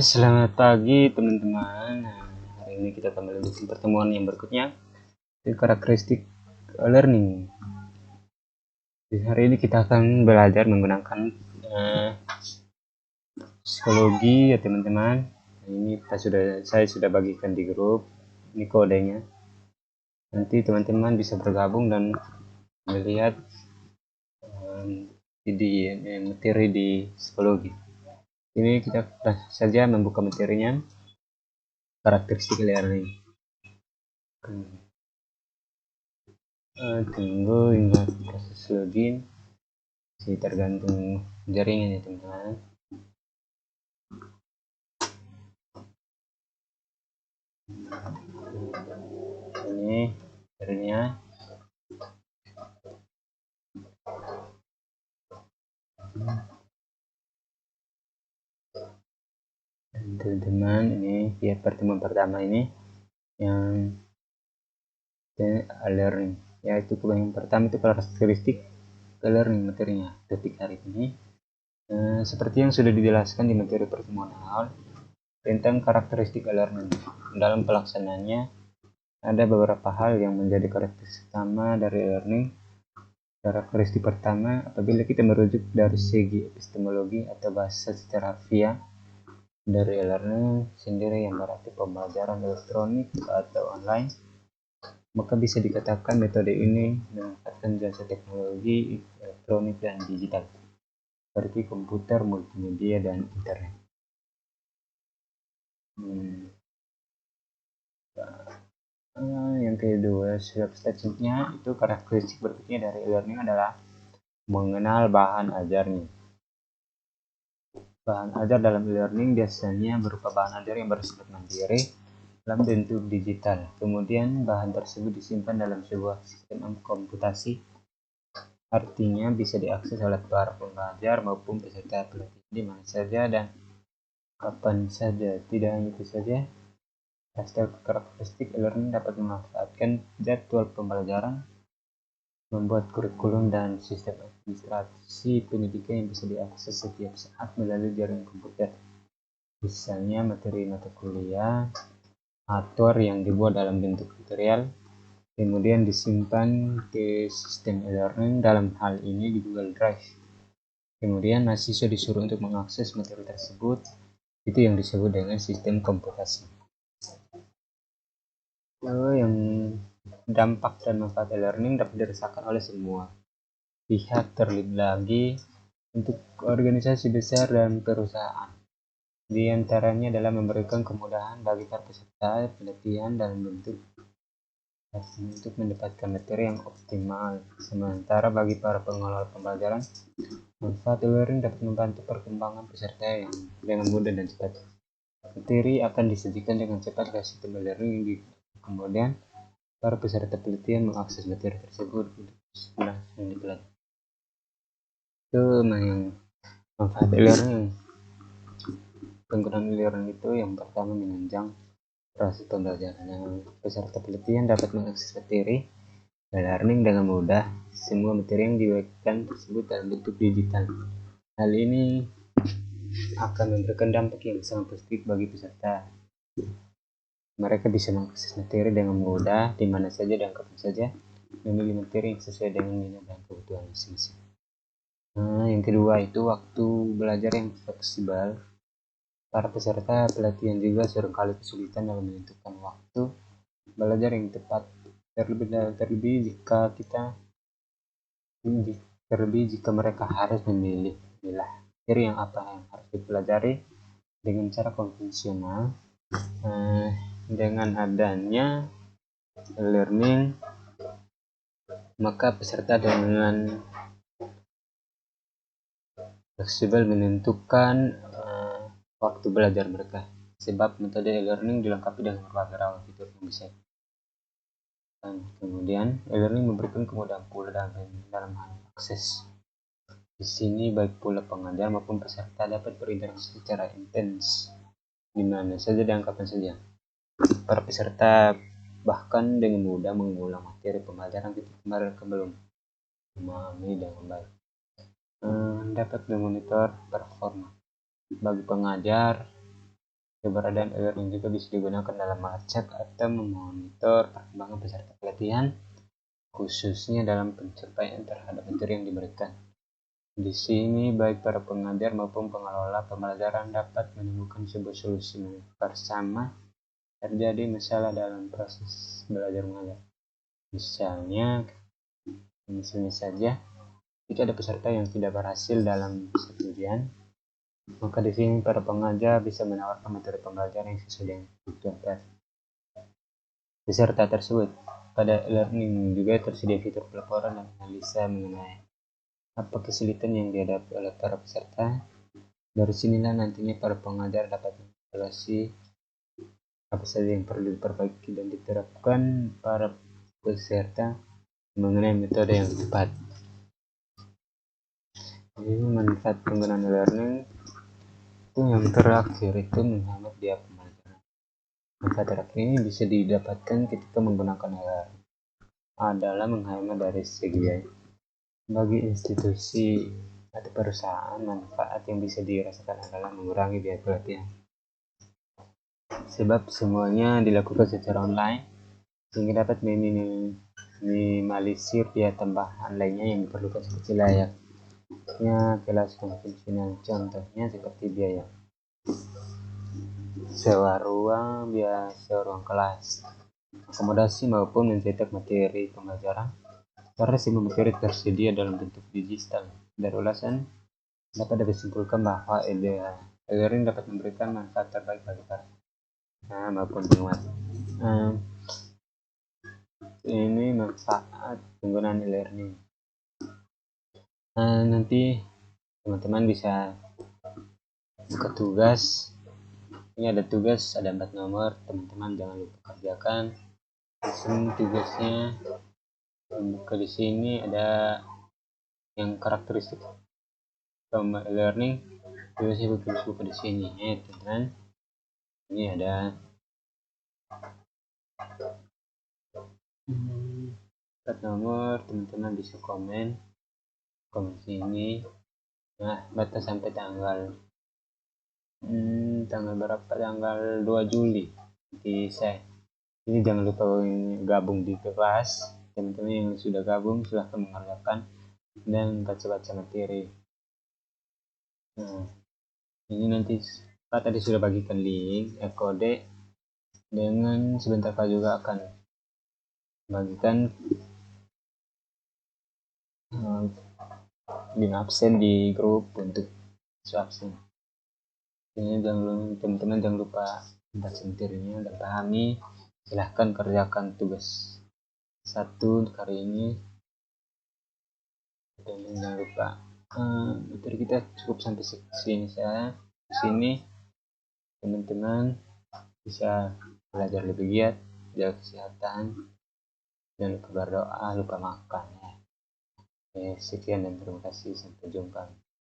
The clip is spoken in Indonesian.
Selamat pagi teman-teman. Nah, hari ini kita akan melanjutkan pertemuan yang berikutnya di karakteristik learning. Di hari ini kita akan belajar menggunakan eh, psikologi ya teman-teman. Ini saya sudah bagikan di grup. Ini kodenya. Nanti teman-teman bisa bergabung dan melihat materi di psikologi. Ini kita saja membuka materinya, karakteristik learning. Tunggu ingat proses login masih tergantung jaringan ya teman-teman. Ini materinya. Teman-teman, ini ya pertemuan pertama ini yang learning, yaitu kebanyakan pertama itu karakteristik learning materinya topik hari ini. Seperti yang sudah dijelaskan di materi pertemuan awal tentang karakteristik learning, dalam pelaksanaannya ada beberapa hal yang menjadi karakteristik utama dari learning. Karakteristik pertama, apabila kita merujuk dari segi epistemologi atau bahasa secara via dari e-learning sendiri yang berarti pembelajaran elektronik atau online, maka bisa dikatakan metode ini memanfaatkan jasa teknologi elektronik dan digital seperti komputer, multimedia, dan internet. Yang kedua, selanjutnya itu karakteristik berikutnya dari e-learning adalah mengenal bahan ajarnya. Bahan ajar dalam e-learning biasanya berupa bahan ajar yang bersifat mandiri dalam bentuk digital. Kemudian bahan tersebut disimpan dalam sebuah sistem komputasi. Artinya bisa diakses oleh para pembelajar maupun peserta pelatihan di mana saja dan kapan saja. Tidak hanya itu saja, karakteristik e-learning dapat memanfaatkan jadwal pembelajaran, membuat kurikulum dan sistem administrasi pendidikan yang bisa diakses setiap saat melalui jaringan komputer. Misalnya materi mata kuliah atau yang dibuat dalam bentuk tutorial, kemudian disimpan ke sistem e-learning, dalam hal ini di Google Drive. Kemudian mahasiswa disuruh untuk mengakses materi tersebut, itu yang disebut dengan sistem komputasi. Lalu yang dampak dan manfaat e-learning dapat dirasakan oleh semua pihak, terlebih lagi untuk organisasi besar dan perusahaan. Di antaranya adalah memberikan kemudahan bagi para peserta pelatihan dalam bentuk untuk mendapatkan materi yang optimal. Sementara bagi para pengelola pembelajaran, manfaat e-learning dapat membantu perkembangan peserta yang dengan mudah dan cepat. Materi akan disajikan dengan cepat ke sistem e-learning, kemudian para peserta pelatihan mengakses materi tersebut untuk langsung dipelajari. Itu yang manfaat e-learning. Penggunaan e-learning itu yang pertama menunjang proses pembelajaran. Peserta pelatihan dapat mengakses materi e-learning dengan mudah. Semua materi yang diberikan tersebut dalam bentuk digital. Hal ini akan memberikan dampak yang sangat positif bagi peserta. Mereka bisa mengakses materi dengan mudah di mana saja dan kapan saja, memilih materi yang sesuai dengan minat dan kebutuhan masing-masing. Yang kedua itu waktu belajar yang fleksibel. Para peserta pelatihan juga seringkali kesulitan dalam menentukan waktu belajar yang tepat, terlebih jika mereka harus memilih materi yang apa yang harus dipelajari dengan cara konvensional. Dengan adanya learning, maka peserta dengan fleksibel menentukan waktu belajar mereka, sebab metode e-learning dilengkapi dengan berbagai ragam fitur yang bisa. Kemudian e-learning memberikan kemudahan pula dalam hal akses. Di sini baik pula pengajar maupun peserta dapat berinteraksi secara intens di mana saja dan kapan saja. Para peserta bahkan dengan mudah mengulang materi pembelajaran ketika mereka belum memahami dengan baik. Dapat memonitor performa. Bagi pengajar, Keberadaan e-learning juga bisa digunakan dalam melacak atau memonitor perkembangan peserta pelatihan, khususnya dalam pencapaian terhadap materi yang diberikan. Di sini, baik para pengajar maupun pengelola pembelajaran dapat menemukan sebuah solusi bersama terjadi masalah dalam proses belajar mengajar. Misalnya saja, jika ada peserta yang tidak berhasil dalam satu ujian, maka di sini para pengajar bisa menawarkan materi pembelajaran yang sesuai dengan kebutuhan peserta tersebut. Pada e-learning juga tersedia fitur pelaporan dan analisa mengenai apa kesulitan yang dihadapi oleh para peserta. Dari sinilah nantinya para pengajar dapat mengevaluasi apa saja yang perlu diperbaiki dan diterapkan para peserta mengenai metode yang tepat. Jadi manfaat penggunaan e-learning itu yang terakhir itu menghemat biaya pembelajaran. Manfaat terakhir ini bisa didapatkan ketika menggunakan e-learning adalah menghemat dari segi biaya. Bagi institusi atau perusahaan, manfaat yang bisa dirasakan adalah mengurangi biaya pelatihan. Sebab semuanya dilakukan secara online, sehingga dapat meminimalisir biaya tambahan lainnya yang diperlukan seperti layaknya kelas konvensional. Contohnya seperti biaya sewa ruang, biaya sewa ruang kelas, akomodasi maupun mencetak materi pembelajaran. Karena semua materi tersedia dalam bentuk digital. Dari ulasan dapat disimpulkan bahwa e-learning dapat memberikan manfaat terbaik bagi para maupun penguat. Ini manfaat penggunaan e-learning. Nanti teman-teman bisa buka tugas. Ini ada tugas, ada 4 nomor. Teman-teman jangan lupa kerjakan. Di tugasnya buka di sini ada yang karakteristik e-learning. Tugasnya buka di sini ya teman-teman. Ini ada nomor, teman-teman bisa komen sini. Nah, batas sampai tanggal berapa? Tanggal 2 Juli. Nanti ini jangan lupa gabung di kelas. Teman-teman yang sudah gabung silahkan mengerjakan dan baca-baca materi. Nah, ini nanti Pak tadi sudah bagikan link kode, dengan sebentar Pak juga akan bagikan link absen di grup untuk absen. Ini teman-teman jangan lupa baca materinya dan pahami. Silahkan kerjakan tugas 1 untuk hari ini. Dan jangan lupa materi kita cukup sampai sini saja. Di sini teman-teman bisa belajar lebih giat, jaga kesehatan, jangan lupa berdoa, lupa makan ya. Sekian dan terima kasih, sampai jumpa.